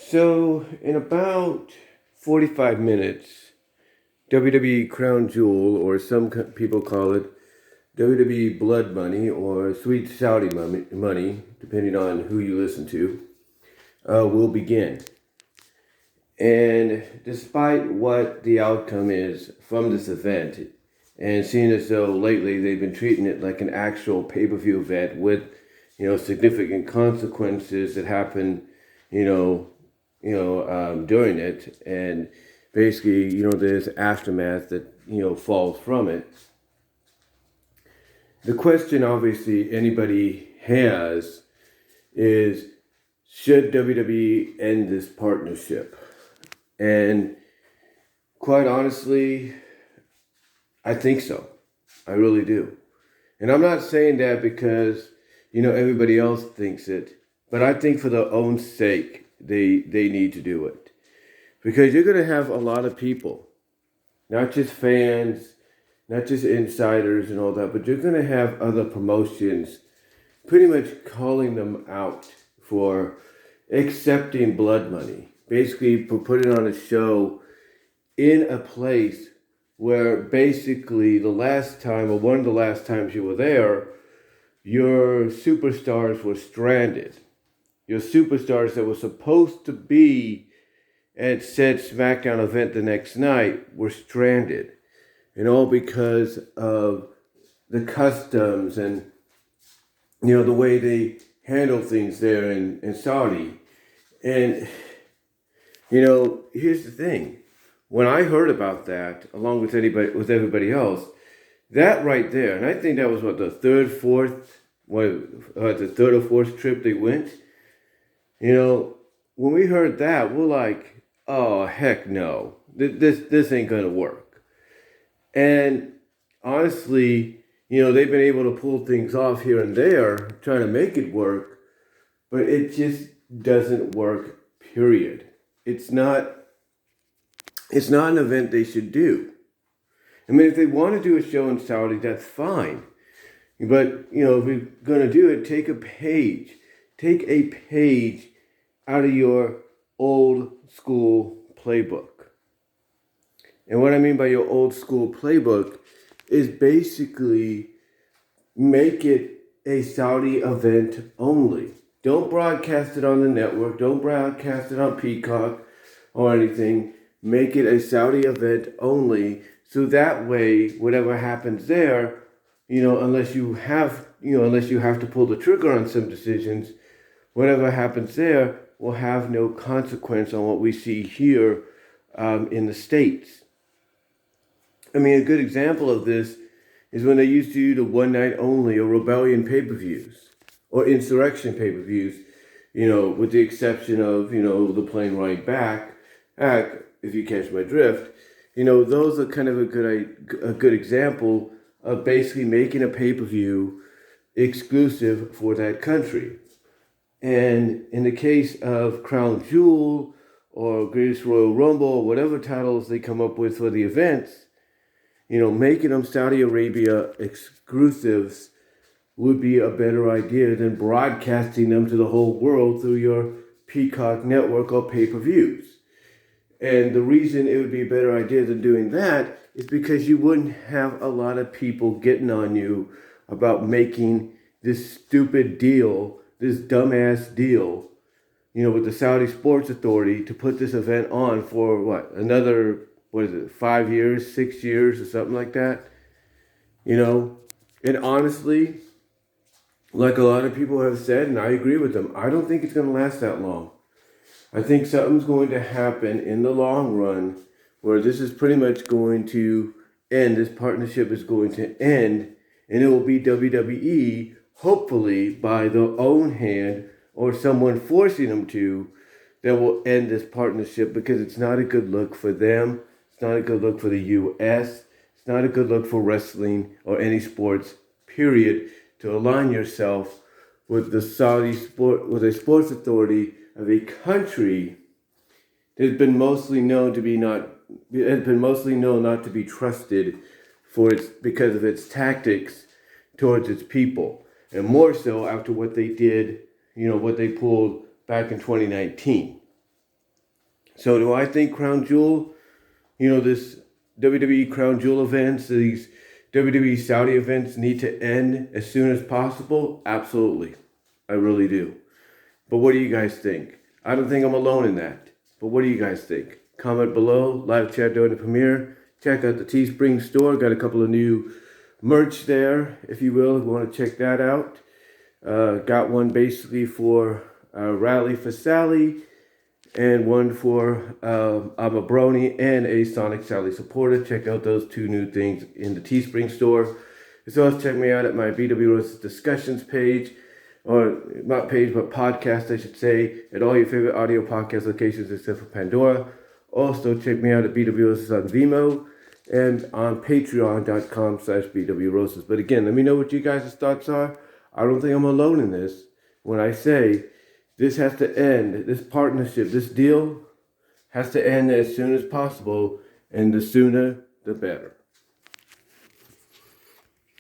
So, in about 45 minutes, WWE Crown Jewel, or some people call it WWE Blood Money or Sweet Saudi money, depending on who you listen to, will begin. And despite what the outcome is from this event, and seeing as though lately they've been treating it like an actual pay-per-view event with, significant consequences that happen, during it, and basically, there's aftermath that, falls from it. The question, obviously, anybody has is, should WWE end this partnership? And quite honestly, I think so. I really do. And I'm not saying that because, everybody else thinks it, but I think for their own sake, they need to do it. Because you're going to have a lot of people, not just fans, not just insiders and all that, but you're going to have other promotions pretty much calling them out for accepting blood money. Basically, for putting on a show in a place where basically the last time, or one of the last times you were there, your superstars were stranded. Your superstars that were supposed to be at said SmackDown event the next night were stranded. And all because of the customs and, the way they handle things there in Saudi. And, here's the thing. When I heard about that, along with everybody else, that right there, and I think that was the third or fourth trip they went. When we heard that, we're like, oh, heck no. This ain't gonna work. And honestly, they've been able to pull things off here and there, trying to make it work, but it just doesn't work, period. It's not an event they should do. I mean, if they want to do a show in Saudi, that's fine. But, if you're going to do it, take a page out of your old school playbook. And what I mean by your old school playbook is basically make it a Saudi event only. Don't broadcast it on the network. Don't broadcast it on Peacock or anything. Make it a Saudi event only. So that way, whatever happens there, unless you have to pull the trigger on some decisions, whatever happens there will have no consequence on what we see here in the States. I mean, a good example of this is when they used to do the one night only or rebellion pay-per-views or insurrection pay-per-views, with the exception of, the plane ride back, if you catch my drift. Those are kind of a good example of basically making a pay-per-view exclusive for that country. And in the case of Crown Jewel or Greatest Royal Rumble, or whatever titles they come up with for the events, making them Saudi Arabia exclusives would be a better idea than broadcasting them to the whole world through your Peacock network or pay-per-views. And the reason it would be a better idea than doing that is because you wouldn't have a lot of people getting on you about making this stupid deal, this dumbass deal, with the Saudi Sports Authority to put this event on for another 5 years, 6 years or something like that. And honestly, like a lot of people have said, and I agree with them, I don't think it's going to last that long. I think something's going to happen in the long run where this is pretty much going to end, this partnership is going to end, and it will be WWE, hopefully by their own hand or someone forcing them to, that will end this partnership, because it's not a good look for them, it's not a good look for the U.S., it's not a good look for wrestling or any sports, period, to align yourself with the sports authority of a country that has been mostly known not to be trusted because of its tactics towards its people, and more so after what they did, what they pulled back in 2019. So do I think Crown Jewel, this WWE Crown Jewel events, these WWE Saudi events need to end as soon as possible? Absolutely. I really do. But what do you guys think? I don't think I'm alone in that. But what do you guys think? Comment below, live chat during the premiere. Check out the Teespring store. Got a couple of new merch there, if you will, if you want to check that out. Got one basically for Rally for Sally, and one for I'm a Brony and a Sonic Sally supporter. Check out those two new things in the Teespring store. As well as check me out at my BW discussions page, or not page, but podcast, I should say, at all your favorite audio podcast locations except for Pandora. Also, check me out at BWRoses on Vimeo and on patreon.com/BWRoses. But again, let me know what you guys' thoughts are. I don't think I'm alone in this when I say this has to end. This partnership, this deal has to end as soon as possible, and the sooner, the better.